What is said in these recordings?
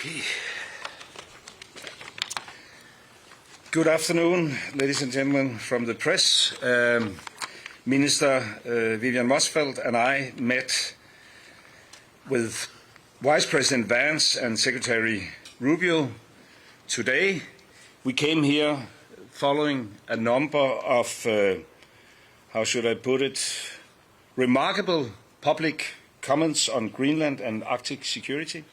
Okay. Good afternoon, ladies and gentlemen from the press. Minister Vivian Motzfeldt and I met with Vice President Vance and Secretary Rubio today. We came here following a number of, how should I put it, remarkable public comments on Greenland and Arctic security.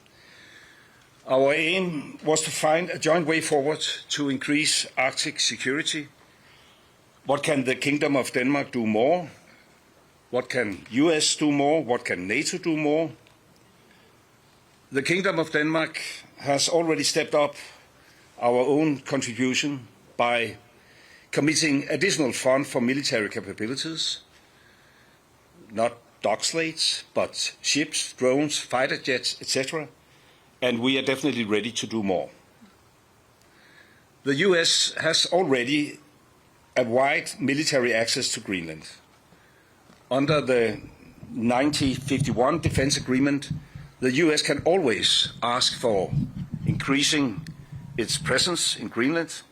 Our aim was to find a joint way forward to increase Arctic security. What can the Kingdom of Denmark do more? What can US do more? What can NATO do more? The Kingdom of Denmark has already stepped up our own contribution by committing additional funds for military capabilities, not dock slates, but ships, drones, fighter jets, etc. And we are definitely ready to do more. The US has already a wide military access to Greenland. Under the 1951 defense agreement, the US can always ask for increasing its presence in Greenland,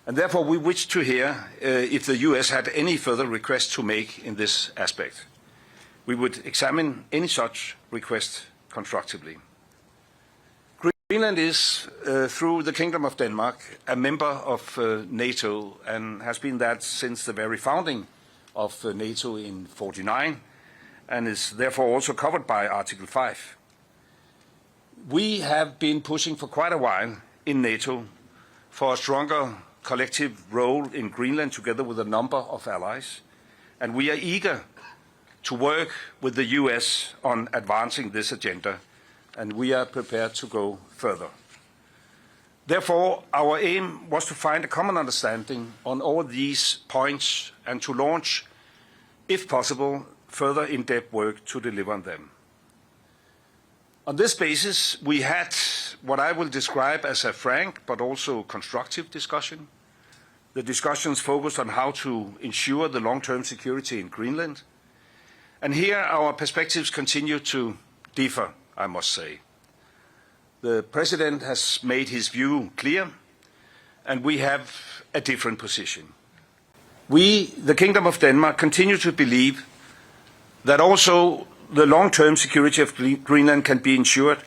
and therefore we wish to hear if the US had any further requests to make in this aspect. We would examine any such request constructively. Greenland is, through the Kingdom of Denmark, a member of NATO and has been that since the very founding of NATO in 1949 and is therefore also covered by Article 5. We have been pushing for quite a while in NATO for a stronger collective role in Greenland together with a number of allies, and we are eager to work with the US on advancing this agenda, and we are prepared to go further. Therefore, our aim was to find a common understanding on all these points and to launch, if possible, further in-depth work to deliver on them. On this basis, we had what I will describe as a frank but also constructive discussion. The discussions focused on how to ensure the long-term security in Greenland. And here our perspectives continue to differ, I must say. The President has made his view clear, and we have a different position. We, the Kingdom of Denmark, continue to believe that also the long-term security of Greenland can be ensured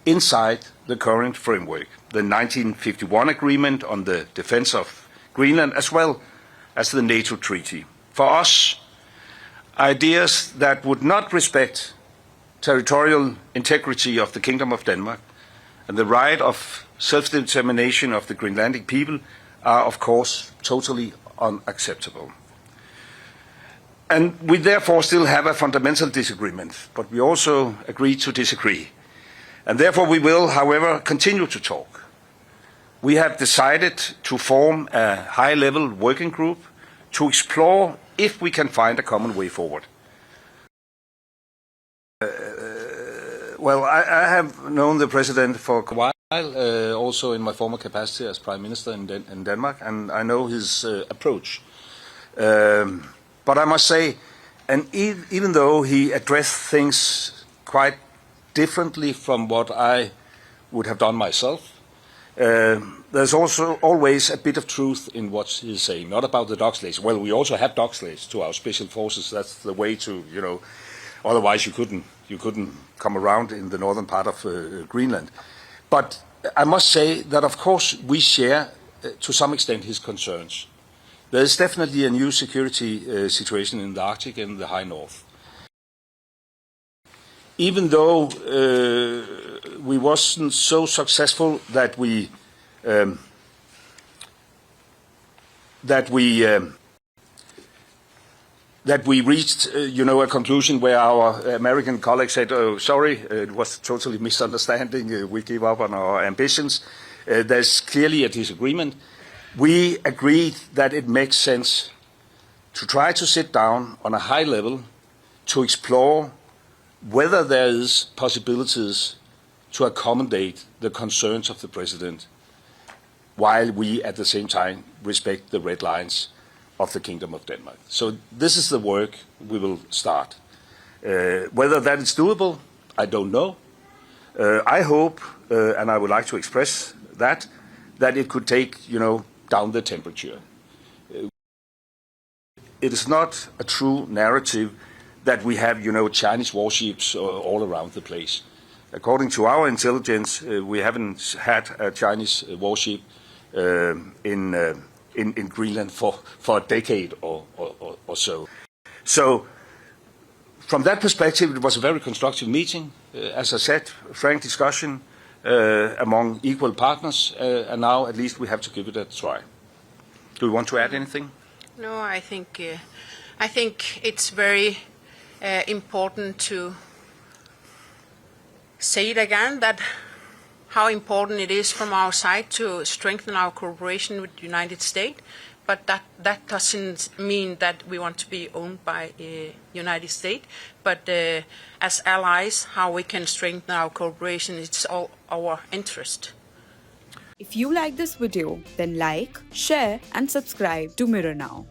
inside the current framework, the 1951 agreement on the defense of Greenland, as well as the NATO treaty. For us, ideas that would not respect territorial integrity of the Kingdom of Denmark and the right of self-determination of the Greenlandic people are, of course, totally unacceptable. And we therefore still have a fundamental disagreement, but we also agree to disagree. And therefore we will, however, continue to talk. We have decided to form a high-level working group to explore if we can find a common way forward. Well, I have known the President for a while, also in my former capacity as Prime Minister in Denmark, and I know his approach. But I must say, and even though he addressed things quite differently from what I would have done myself, there's also always a bit of truth in what he's saying, not about the dock slates. Well, we also have dock slates to our special forces. That's the way to, otherwise you couldn't come around in the northern part of Greenland. But I must say that, of course, we share, to some extent, his concerns. There is definitely a new security situation in the Arctic and the high north. Even though we wasn't so successful that we reached, a conclusion where our American colleagues said, "Oh, sorry, it was a totally misunderstanding. We gave up on our ambitions." There's clearly a disagreement. We agreed that it makes sense to try to sit down on a high level to explore whether there is possibilities to accommodate the concerns of the President, while we at the same time respect the red lines of the Kingdom of Denmark. So this is the work we will start. Whether that is doable, I don't know. I hope, and I would like to express that it could take, down the temperature. It is not a true narrative that we have, Chinese warships all around the place. According to our intelligence, we haven't had a Chinese warship in Greenland for a decade or so. So, from that perspective, it was a very constructive meeting. As I said, frank discussion among equal partners, and now at least we have to give it a try. Do you want to add anything? No, I think it's very important to say it again, that how important it is from our side to strengthen our cooperation with the United States, but that doesn't mean that we want to be owned by the United States, but as allies, how we can strengthen our cooperation, it's all our interest. If you like this video, then like, share and subscribe to Mirror Now.